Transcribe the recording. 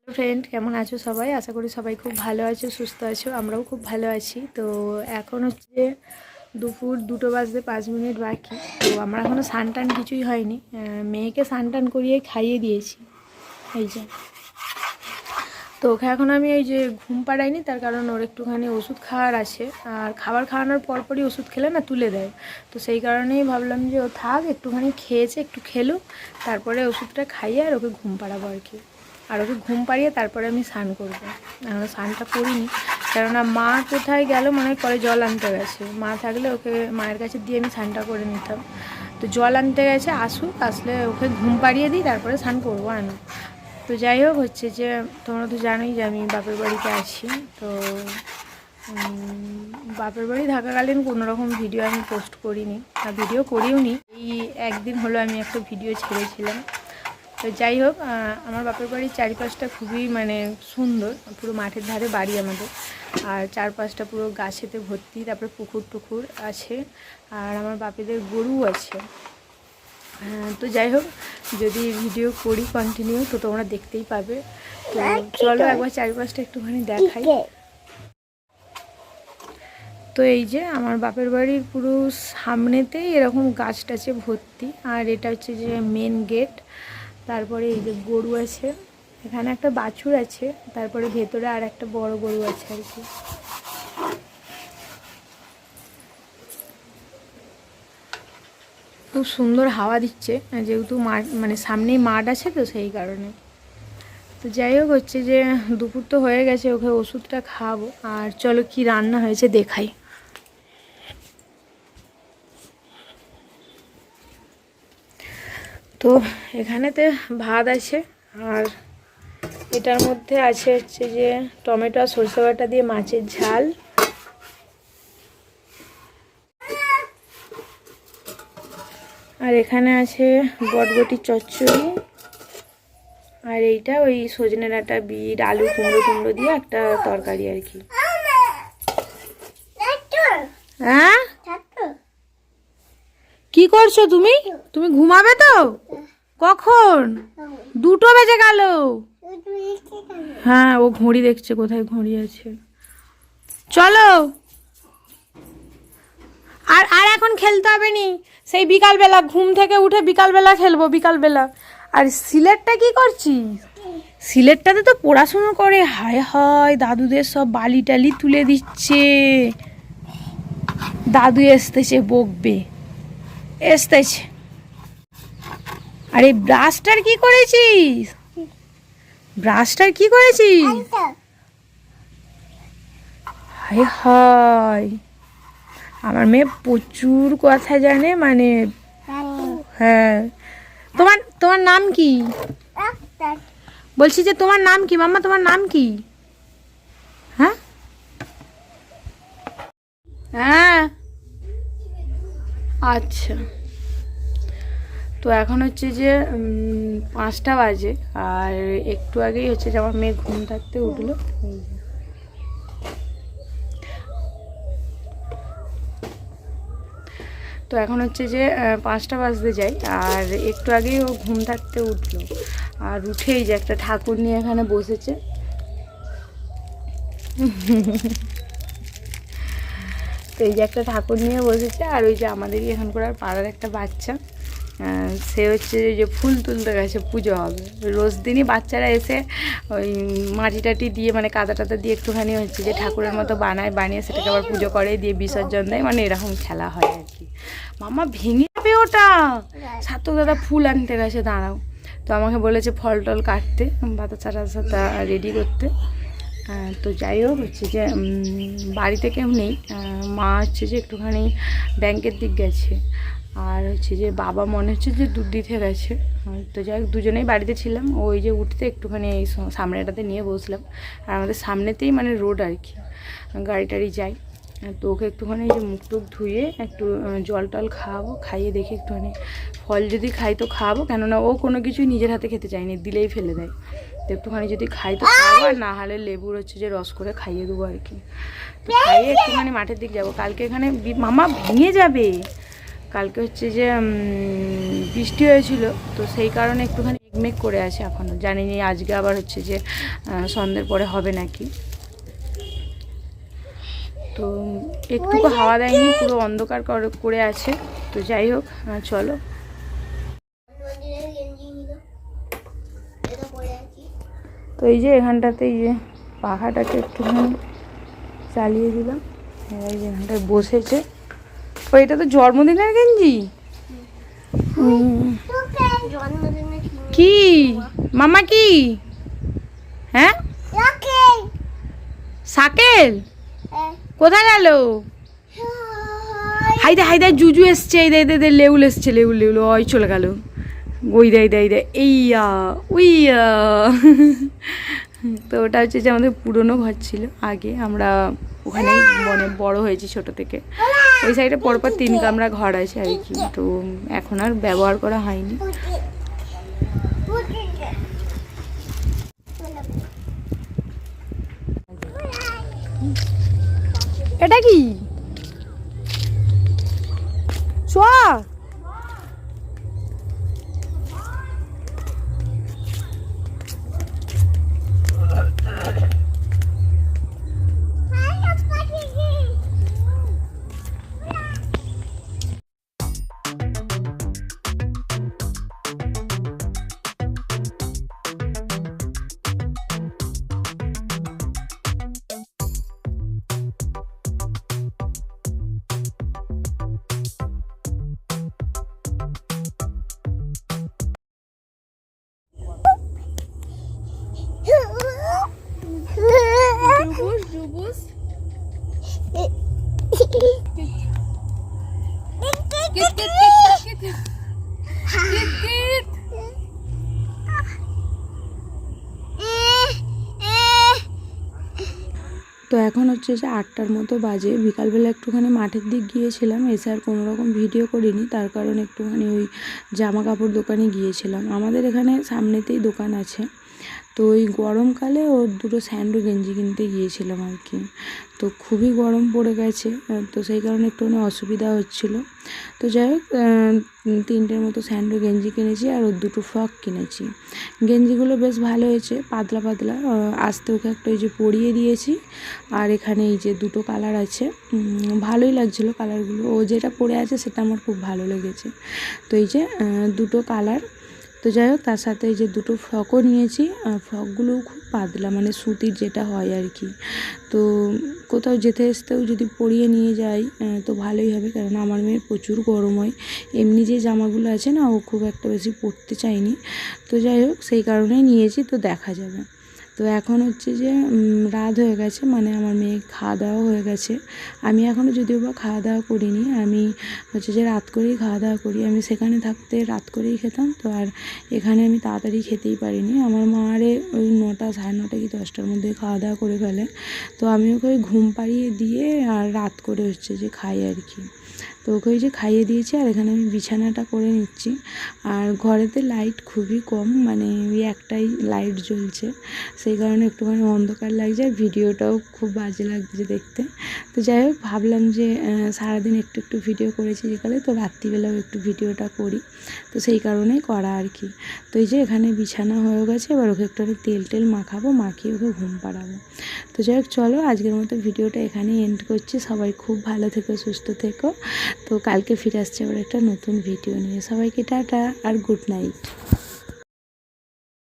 Friend, কেমন আছো সবাই? আশা করি সবাই খুব ভালো আছো, সুস্থ আছো। আমরাও খুব ভালো আছি। তো এখন হচ্ছে দুপুর 2টো বাজতে 5 মিনিট বাকি। তো আমরা এখনও স্নান টান কিছুই হয়নি। মেয়েকে স্নান টান করিয়ে খাইয়ে দিয়েছি। এই যে, তো ওকে এখন আমি এই যে ঘুম পাড়াইনি, তার কারণ ওর একটুখানি ওষুধ খাওয়ার আছে। আর খাবার খাওয়ানোর পরপরই ওষুধ খেলে না তুলে দেয়। তো সেই কারণেই ভাবলাম যে ও থাক, একটুখানি খেয়েছে, একটু খেলুক, তারপরে ওষুধটা খাইয়ে আর ওকে ঘুম পাড়াবো আর কি। আর ওকে ঘুম পাড়িয়ে তারপরে আমি স্নান করবো। স্নানটা করিনি, কেননা মা কোথায় গেল, মনে হয় কলে জল আনতে গেছে। মা থাকলে ওকে মায়ের কাছে দিয়ে আমি স্নানটা করে নিতাম। তো জল আনতে গেছে, আসুক, আসলে ওকে ঘুম পাড়িয়ে দিই, তারপরে স্নান করবো। আনো তো যাই হোক, হচ্ছে যে তোমরা তো জানোই যে আমি বাপের বাড়িতে আছি। তো বাপের বাড়ি থাকাকালীন কোনো রকম ভিডিও আমি পোস্ট করিনি, আর ভিডিও করিও নি। এই একদিন হলো আমি একটা ভিডিও ছেড়েছিলাম। তো যাই হোক, আমার বাপের বাড়ির চারিপাশটা খুবই মানে সুন্দর, পুরো মাঠের ধারে বাড়ি আমাদের। আর চারপাশটা পুরো গাছেতে ভর্তি, তারপরে পুকুর টুকুর আছে, আর আমার বাপেদের গরু আছে। তো যাই হোক, যদি ভিডিও করি কন্টিনিউ তো তোমরা দেখতেই পাবে। তো চলো একবার চারিপাশটা একটুখানি দেখাই। তো এই যে আমার বাপের বাড়ির পুরো সামনেতেই এরকম গাছ টাছে ভর্তি। আর এটা হচ্ছে যে মেন গেট। তারপরে এই যে গরু আছে, এখানে একটা বাছুর আছে, তারপরে ভেতরে আর একটা বড় গরু আছে আর কি। খুব সুন্দর হাওয়া দিচ্ছে, যেহেতু মাঠ মানে সামনেই মাঠ আছে, তো সেই কারণে। তো যাই হোক, হচ্ছে যে দুপুর তো হয়ে গেছে, ওকে ওষুধটা খাওয়াবো। আর চলো কি রান্না হয়েছে দেখাই। তো এখানেতে ভাত আছে, আর এটার মধ্যে আছে হচ্ছে যে টমেটো আর সরষে বাটা দিয়ে মাছের ঝাল। আর এখানে আছে বটবটি চচ্চড়ি। আর এইটা ওই সজনে ডাঁটা, বিট, আলু, কুমড়ো দিয়ে একটা তরকারি আর কি। হ্যাঁ, কি করছো তুমি? তুমি ঘুমাবে তো? কখন? 2টো বেজে গেল। হ্যাঁ, ও ঘড়ি দেখছে, কোথায় ঘড়ি আছে। চলো, আর আর এখন খেলতে হবে নি, সেই বিকালবেলা ঘুম থেকে উঠে বিকালবেলা খেলবো, বিকালবেলা। আর সিলেটটা কি করছিস? সিলেটটাতে তো পড়াশুনো করে। হায় হায়, দাদুদের সব বালি টালি তুলে দিচ্ছে। দাদু এসতেছে, বকবে, এসতেছে। আরে ব্রাশটার কি করেছিস? ব্রাশটার কি করেছিস? হায় হায়, আমার মেয়ে প্রচুর কথা জানে, মানে হ্যাঁ। তোমার তোমার নাম কি? বলছি যে তোমার নাম কি মাম্মা? তোমার নাম কি? হ্যাঁ হ্যাঁ, আচ্ছা। তো এখন হচ্ছে যে 5টা বাজে, আর একটু আগেই হচ্ছে যে আমার মেয়ে ঘুম থাকতে উঠলো। তো এখন হচ্ছে যে 5টা বাজতে যাই, আর একটু আগেই ও ঘুম থাকতে উঠলো। আর উঠেই যে একটা ঠাকুর নিয়ে এখানে বসেছে। তো এই যে একটা ঠাকুর নিয়ে বসেছে, আর ওই যে আমাদেরই এখানকার পাড়ার একটা বাচ্চা, সে হচ্ছে যে ফুল তুলতে গেছে, পুজো হবে। রোজ দিনই বাচ্চারা এসে ওই মাটি টাটি দিয়ে, মানে কাদা টাদা দিয়ে একটুখানি হচ্ছে যে ঠাকুরের মতো বানিয়ে সেটাকে আবার পুজো করে দিয়ে বিসর্জন দেয়, মানে এরকম খেলা হয় আর কি। মামা ভেঙে যাবে ওটা। সার্থক দাদা ফুল আনতে গেছে, দাঁড়াও। তো আমাকে বলেছে ফল টল কাটতে, বাতাসা টাতাসা রেডি করতে। তো যাই হোক, হচ্ছে যে বাড়িতে কেউ নেই। মা হচ্ছে যে একটুখানি ব্যাংকের দিক গেছে, আর হচ্ছে যে বাবা মনে হচ্ছে যে দুধ দিতে গেছে। তো যাই হোক, দুজনেই বাড়িতে ছিলাম। ওই যে উঠতে একটুখানি এই সামনেটাতে নিয়ে বসলাম। আর আমাদের সামনেতেই মানে রোড আর কি, গাড়ি টাড়ি যায়। তো ওকে একটুখানি এই যে মুখ টুক ধুয়ে একটু জল টল খাওয়াবো, খাইয়ে দেখি একটুখানি ফল যদি খাই তো খাওয়াবো, কেননা ও কোনো কিছুই নিজের হাতে খেতে চায়নি, দিলেই ফেলে দেয়। তো একটুখানি যদি খাই তো খাওয়াবো, আর না হলে লেবুর হচ্ছে যে রস করে খাইয়ে দেবো আর কি। তো খাইয়ে একটুখানি মাঠের দিক যাবো। কালকে এখানে মামা ভেঙে যাবে। কালকে হচ্ছে যে বৃষ্টি হয়েছিল, তো সেই কারণে একটুখানি মেঘ করে আছে এখনও, জানি না আজকে আবার হচ্ছে যে সন্ধ্যের পরে হবে নাকি। তো একটুকু হাওয়া দেয়নি, পুরো অন্ধকার করে আছে। তো যাই হোক, চলো। তো এই যে এখানটাতে এই যে পাখাটাকে একটুখানি চালিয়ে দিলাম, এই যে এখানটায় বসেছে। ও এটা তো জন্মদিনের গেঞ্জি। কি মামা কি? হ্যাঁ সাকেল কোথায় গেল? হাইদা হাইদা জুজু এসছে, এই দে লেউল এসছে, লেউল লেউল ওই চলে গেল। ওই দেয় দেয় দেয় এইয়া উইয়া। তো ওটা হচ্ছে যে আমাদের পুরনো ঘর ছিল আগে, আমরা ওখানেই মানে বড় হয়েছি ছোট থেকে। ওই সাইডে পরপর 3 কামরা ঘর আছে আর কি। তো এখন আর ব্যবহার করা হয়নি। এটা কি সোয়া? তো এখন হচ্ছে যে 8টার মতো বাজে। বিকালবেলা একটুখানি মাঠের দিক গিয়েছিলাম, এসে আর কোনো রকম ভিডিও করিনি, তার কারণ একটুখানি ওই জামা কাপড় দোকানে গিয়েছিলাম। আমাদের এখানে সামনেতেই দোকান আছে। তো ওই গরমকালে ওর 2টো স্যান্ডো গেঞ্জি কিনতে গিয়েছিলাম আর কি। তো খুবই গরম পড়ে গেছে, তো সেই কারণে একটুখানি অসুবিধা হচ্ছিলো। তো যাই হোক, 3টের মতো স্যান্ডো গেঞ্জি কিনেছি আর ওর 2টো ফ্রক কিনেছি। গেঞ্জিগুলো বেশ ভালো হয়েছে, পাতলা পাতলা। আস্তে ওকে একটা ওই যে পরিয়ে দিয়েছি। আর এখানে এই যে 2টো কালার আছে, ভালোই লাগছিলো কালারগুলো। ও যেটা পরে আছে সেটা আমার খুব ভালো লেগেছে। তো এই যে 2টো কালার। তো যাই হোক, তার সাথে এই যে 2টো ফ্রকও নিয়েছি। ফ্রকগুলোও খুব পাতলা, মানে সুতির যেটা হয় আর কি। তো কোথাও যেতে আসতেও যদি পরিয়ে নিয়ে যাই তো ভালোই হবে, কারণ আমার মেয়ের প্রচুর গরম হয়। এমনি যে জামাগুলো আছে না, ও খুব একটা বেশি পরতে চায়নি। তো যাই হোক, সেই কারণেই নিয়েছি, তো দেখা যাবে। তো এখন হচ্ছে যে রাত হয়ে গেছে, মানে আমার মেয়ে খাওয়া দাওয়া হয়ে গেছে। আমি এখনও যদিও বা খাওয়া দাওয়া করিনি, আমি হচ্ছে যে রাত করেই খাওয়া দাওয়া করি। আমি সেখানে থাকতে রাত করেই খেতাম, তো আর এখানে আমি তাড়াতাড়ি খেতেই পারিনি। আমার মা আরে ওই 9টা, সাড়ে 9টা কি 10টার মধ্যে খাওয়া দাওয়া করে ফেলে। তো আমি ওকে ঘুম পাড়িয়ে দিয়ে আর রাত করে হচ্ছে যে খাই আর কি। তো ওকে ওই যে খাইয়ে দিয়েছি, আর এখানে আমি বিছানাটা করে নিচ্ছি। আর ঘরেতে লাইট খুবই কম, মানে ওই একটাই লাইট জ্বলছে, সেই কারণে একটুখানি অন্ধকার লাগছে, আর ভিডিওটাও খুব বাজে লাগছে দেখতে। তো যাই হোক, ভাবলাম যে সারাদিন একটু একটু ভিডিও করেছি বিকালে, তো রাত্রিবেলাও একটু ভিডিওটা করি, তো সেই কারণেই করা আর কি। তো এই যে এখানে বিছানা হয়ে গেছে, এবার ওকে একটু তেল মাখাবো, মাখিয়ে ওকে ঘুম পাড়াবো। তো যাই হোক, চলো আজকের মতো ভিডিওটা এখানেই এন্ড করছি। সবাই খুব ভালো থেকো, সুস্থ থেকো। তো কালকে ফিরে আসছে আবার একটা নতুন ভিডিও নিয়ে। সবাইকে টাটা আর গুড নাইট।